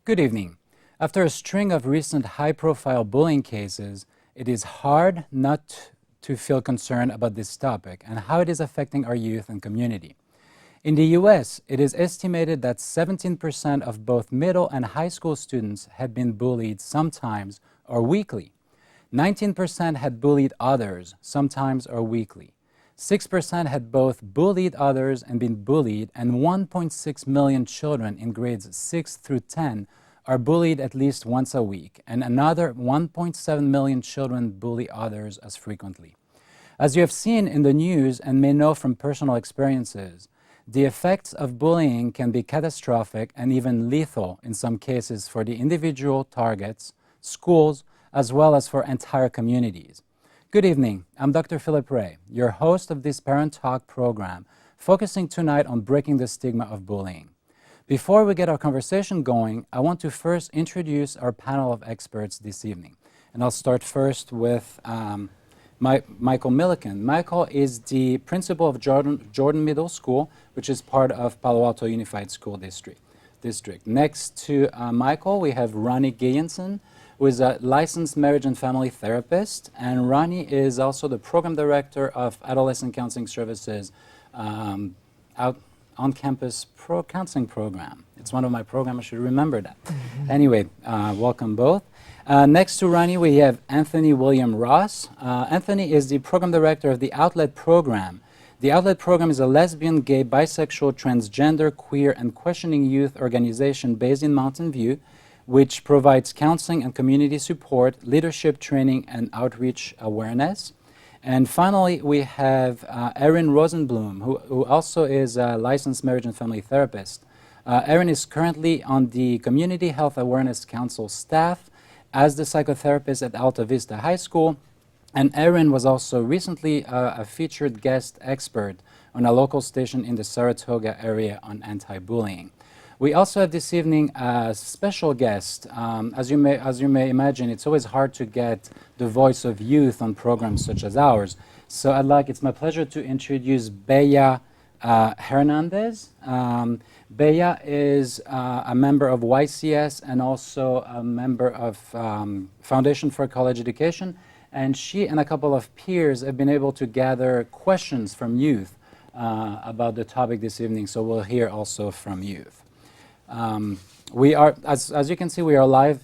Good evening. After a string of recent high-profile bullying cases, it is hard not to feel concerned about this topic and how it is affecting our youth and community. In the U.S., it is estimated that 17% of both middle and high school students had been bullied sometimes or weekly. 19% had bullied others sometimes or weekly. 6% had both bullied others and been bullied, and 1.6 million children in grades 6 through 10 are bullied at least once a week, and another 1.7 million children bully others as frequently. As you have seen in the news and may know from personal experiences, the effects of bullying can be catastrophic and even lethal in some cases for the individual targets, schools, as well as for entire communities. Good evening, I'm Dr. Philippe, your host of this Parent Talk program, focusing tonight on breaking the stigma of bullying. Before we get our conversation going, I want to first introduce our panel of experts this evening. And I'll start first with Michael Milliken. Michael is the principal of Jordan Middle School, which is part of Palo Alto Unified School District. Next to Michael, we have Ronnie Gillianson, who is a licensed marriage and family therapist, and Ronnie is also the program director of Adolescent Counseling Services on-campus counseling program. It's one of my programs, I should remember that. Anyway, welcome both. Next to Ronnie, we have Anthony William Ross. Anthony is the program director of the Outlet Program. The Outlet Program is a lesbian, gay, bisexual, transgender, queer, and questioning youth organization based in Mountain View, which provides counseling and community support, leadership training, and outreach awareness. And finally, we have Erin Rosenblum, who also is a licensed marriage and family therapist. Erin is currently on the Community Health Awareness Council staff as the psychotherapist at Alta Vista High School. And Erin was also recently a featured guest expert on a local station in the Saratoga area on anti-bullying. We also have this evening a special guest. As you may imagine, it's always hard to get the voice of youth on programs such as ours. So it's my pleasure to introduce Bella Hernandez. Bella is a member of YCS and also a member of Foundation for College Education. And she and a couple of peers have been able to gather questions from youth about the topic this evening. So we'll hear also from youth. We are, as you can see, we are live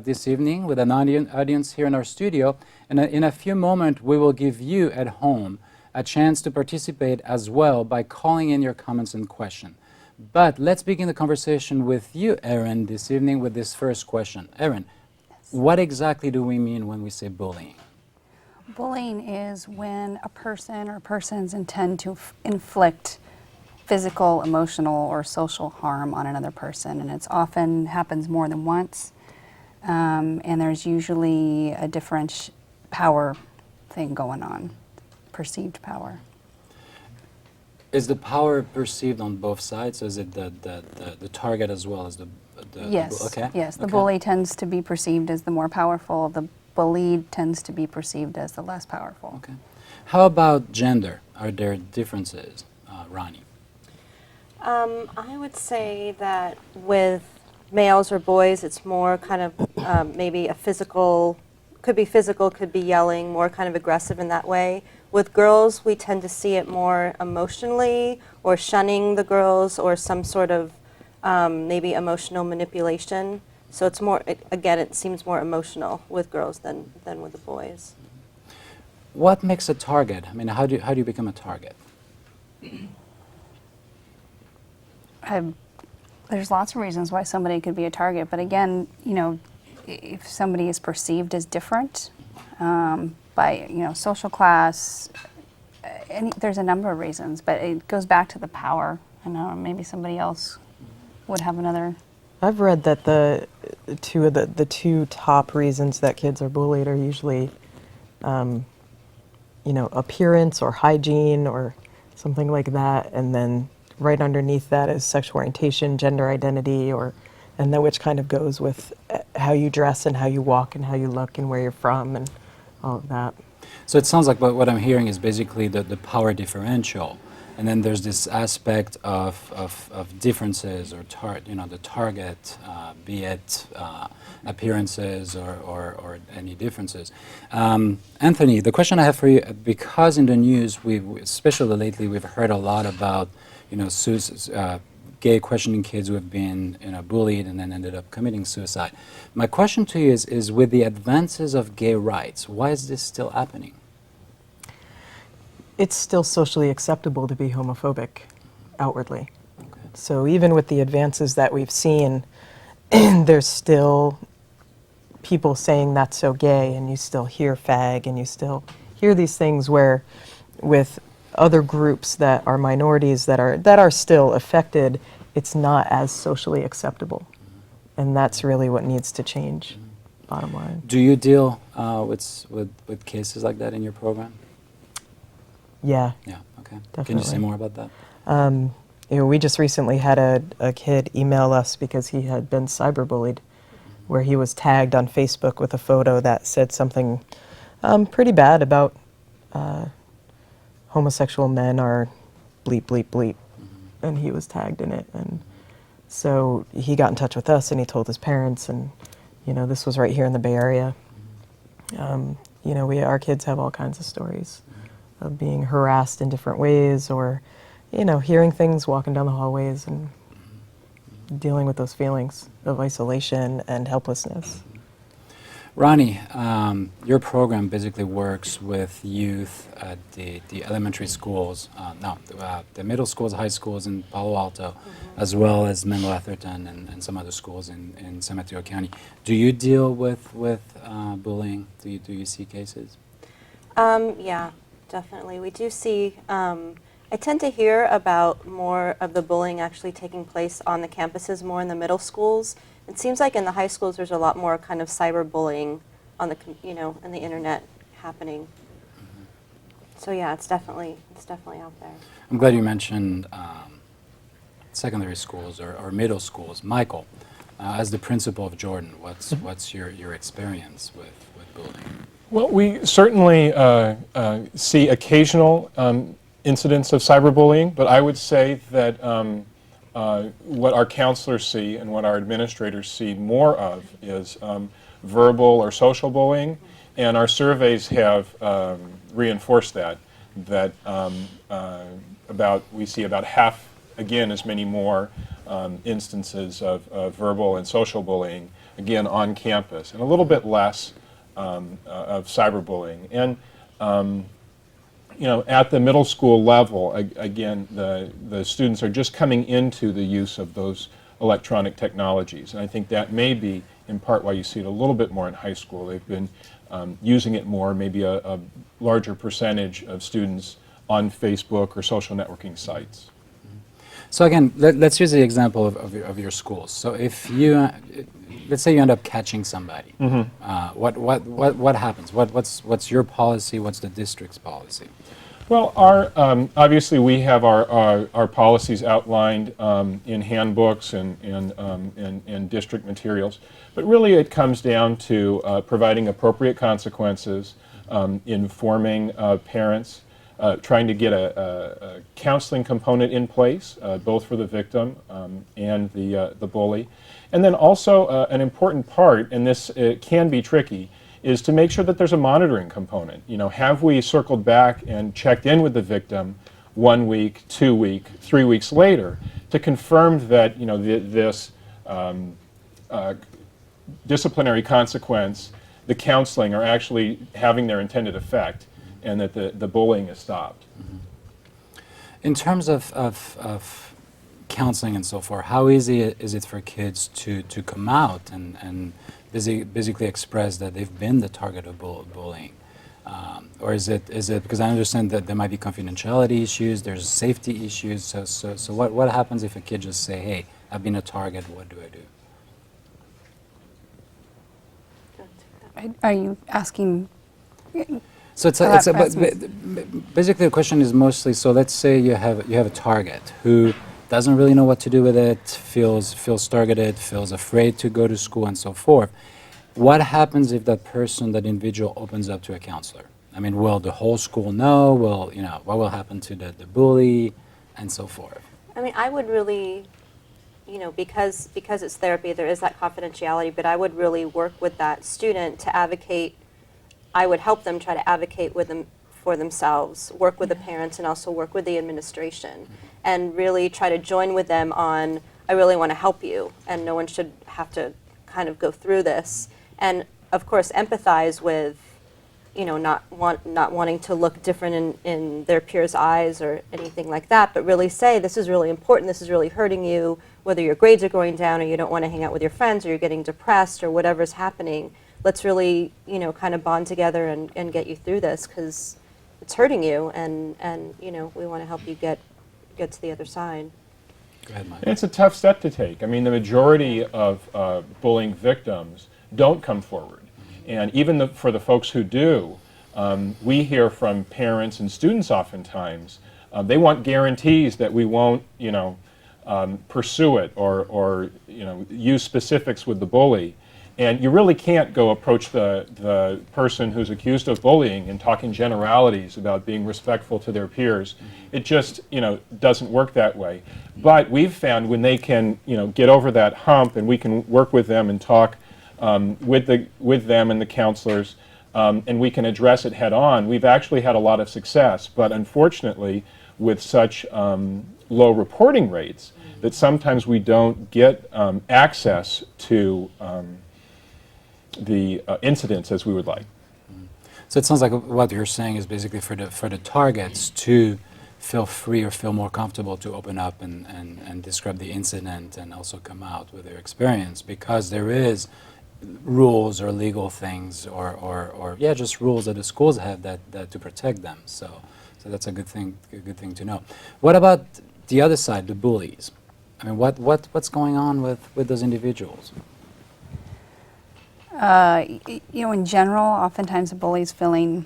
this evening with an audience here in our studio, and in a few moments we will give you at home a chance to participate as well by calling in your comments and questions. But let's begin the conversation with you, Erin, this evening with this first question. Erin, what exactly do we mean when we say bullying? Bullying is when a person or persons intend to inflict physical, emotional, or social harm on another person, and it often happens more than once, and there's usually a different power thing going on, perceived power. Is the power perceived on both sides? Is it the target as well as the yes, okay? Yes, the okay. bully tends to be perceived as the more powerful, the bullied tends to be perceived as the less powerful. Okay. How about gender? Are there differences, Ronnie? I would say that with males or boys, it's more kind of maybe a physical, could be yelling, more kind of aggressive in that way. With girls, we tend to see it more emotionally, or shunning the girls, or some sort of maybe emotional manipulation. So it's more, again, it seems more emotional with girls than with the boys. What makes a target? I mean, how do you become a target? There's lots of reasons why somebody could be a target, but again, you know, if somebody is perceived as different by, you know, social class, there's a number of reasons, but it goes back to the power. I know maybe somebody else would have another. I've read that the two top reasons that kids are bullied are usually, you know, appearance or hygiene or something like that, and then right underneath that is sexual orientation, gender identity, and then which kind of goes with how you dress and how you walk and how you look and where you're from and all of that. So it sounds like what I'm hearing is basically the power differential. And then there's this aspect of differences or the target, be it appearances or any differences. Anthony, the question I have for you, because in the news, especially lately, we've heard a lot about, gay questioning kids who have been bullied and then ended up committing suicide. My question to you is with the advances of gay rights, why is this still happening? It's still socially acceptable to be homophobic outwardly. Okay. So even with the advances that we've seen, there's still people saying that's so gay, and you still hear fag, and you still hear these things where with other groups that are minorities that are still affected, it's not as socially acceptable. And that's really what needs to change, bottom line. Do you deal with cases like that in your program? Yeah. Yeah, okay. Definitely. Can you say more about that? We just recently had a kid email us because he had been cyberbullied, where he was tagged on Facebook with a photo that said something pretty bad about homosexual men are bleep, bleep, bleep. And he was tagged in it. And so he got in touch with us and he told his parents, and this was right here in the Bay Area. Our kids have all kinds of stories of being harassed in different ways, or hearing things walking down the hallways and dealing with those feelings of isolation and helplessness. Ronnie, your program basically works with youth at the elementary schools, the middle schools, high schools in Palo Alto, as well as Menlo Atherton and some other schools in San Mateo County. Do you deal with bullying? Do you see cases? Yeah, definitely. We do see, I tend to hear about more of the bullying actually taking place on the campuses, more in the middle schools. It seems like in the high schools there's a lot more kind of cyberbullying on the, in the internet happening. So yeah, it's definitely out there. I'm glad you mentioned secondary schools or middle schools. Michael, as the principal of Jordan, what's your experience with bullying? Well, we certainly see occasional incidents of cyberbullying, but I would say that what our counselors see and what our administrators see more of is verbal or social bullying, and our surveys have reinforced that we see about half, again, as many more instances of verbal and social bullying, again, on campus, and a little bit less of cyberbullying. And at the middle school level, again, the students are just coming into the use of those electronic technologies. And I think that may be, in part, why you see it a little bit more in high school. They've been using it more, maybe a larger percentage of students on Facebook or social networking sites. So again, let's use the example of your schools. So if you, let's say you end up catching somebody, what happens? What's your policy? What's the district's policy? Well, obviously we have our policies outlined in handbooks and district materials, but really it comes down to providing appropriate consequences, informing parents, trying to get a counseling component in place, both for the victim and the bully. And then also an important part, and this can be tricky, is to make sure that there's a monitoring component. Have we circled back and checked in with the victim 1 week, 2 weeks, 3 weeks later to confirm that this disciplinary consequence, the counseling, are actually having their intended effect, and that the bullying is stopped. In terms of counseling and so forth, how easy is it for kids to come out and basically express that they've been the target of bullying? Or is it because I understand that there might be confidentiality issues, there's safety issues, so what happens if a kid just say, hey, I've been a target, what do I do? Are you asking? So basically the question is mostly, so let's say you have a target who doesn't really know what to do with it, feels targeted, feels afraid to go to school and so forth. What happens if that individual opens up to a counselor? I mean, will the whole school know? What will happen to the bully? and so forth? I mean, I would really, because it's therapy, there is that confidentiality, but I would really work with that student to advocate. I would help them try to advocate with them for themselves, work with the parents, and also work with the administration, and really try to join with them on, I really want to help you, and no one should have to kind of go through this. And of course, empathize with, not wanting to look different in their peers' eyes or anything like that, but really say, this is really important, this is really hurting you, whether your grades are going down or you don't want to hang out with your friends or you're getting depressed or whatever's happening. Let's really, kind of bond together and get you through this, because it's hurting you, and we want to help you get to the other side. Go ahead, Mike. It's a tough step to take. I mean, the majority of bullying victims don't come forward. And even for the folks who do, we hear from parents and students oftentimes, they want guarantees that we won't, pursue it or use specifics with the bully. And you really can't go approach the person who's accused of bullying and talk in generalities about being respectful to their peers. It just, doesn't work that way. But we've found when they can, get over that hump, and we can work with them and talk with them and the counselors, and we can address it head on, we've actually had a lot of success. But unfortunately, with such low reporting rates, that sometimes we don't get access to the incidents as we would like. So it sounds like what you're saying is basically for the targets to feel free or feel more comfortable to open up and describe the incident and also come out with their experience, because there is rules or legal things or just rules that the schools have that to protect them. So that's a good thing to know. What about the other side, the bullies? I mean, what's going on with those individuals? In general, oftentimes the bully's feeling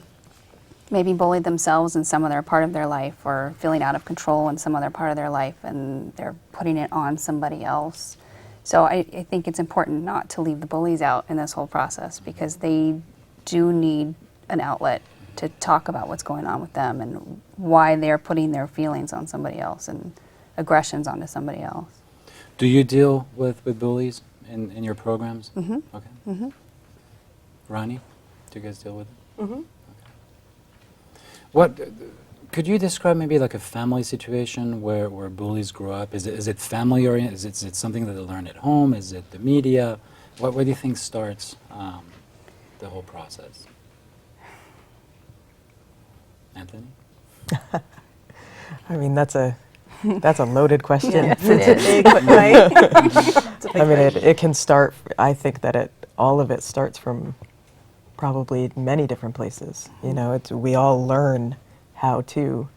maybe bullied themselves in some other part of their life, or feeling out of control in some other part of their life, and they're putting it on somebody else. So I think it's important not to leave the bullies out in this whole process, because they do need an outlet to talk about what's going on with them and why they're putting their feelings on somebody else and aggressions onto somebody else. Do you deal with bullies in your programs? Mm-hmm. Okay. Mm-hmm. Ronnie, do you guys deal with it? Mm-hmm. Okay. What could you describe maybe like a family situation where bullies grow up? Is it family oriented? Is it something that they learn at home? Is it the media? Where do you think starts the whole process? Anthony? I mean, that's a loaded question. Yes, it is. Big, but right? I mean, it can start, I think that all of it starts from probably many different places. We all learn how to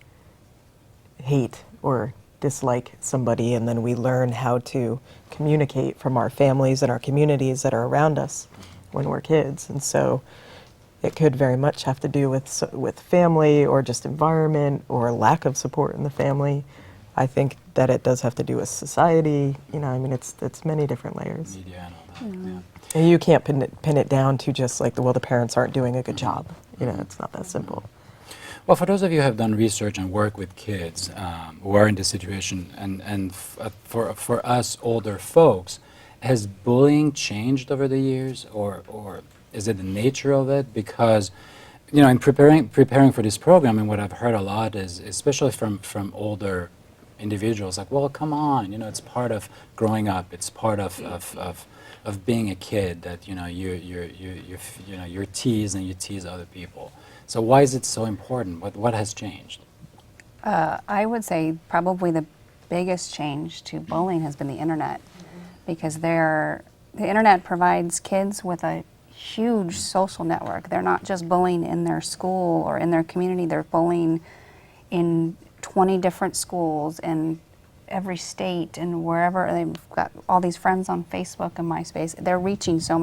hate or dislike somebody, and then we learn how to communicate from our families and our communities that are around us when we're kids. And so it could very much have to do with family or just environment or lack of support in the family. I think that it does have to do with society. I mean, it's many different layers. Media and all that. Mm-hmm. Yeah. And you can't pin it down to just like, the parents aren't doing a good job. It's not that simple. Well, for those of you who have done research and work with kids who are in this situation, and for us older folks, has bullying changed over the years, or is it the nature of it? Because, in preparing for this program, and what I've heard a lot is, especially from older individuals, like, well, come on, it's part of growing up. It's part of being a kid that you're teased and you tease other people. So why is it so important? What has changed? I would say probably the biggest change to bullying has been the internet, because the internet provides kids with a huge social network. They're not just bullying in their school or in their community, they're bullying in 20 different schools in every state and wherever. They've got all these friends on Facebook and MySpace. They're reaching so many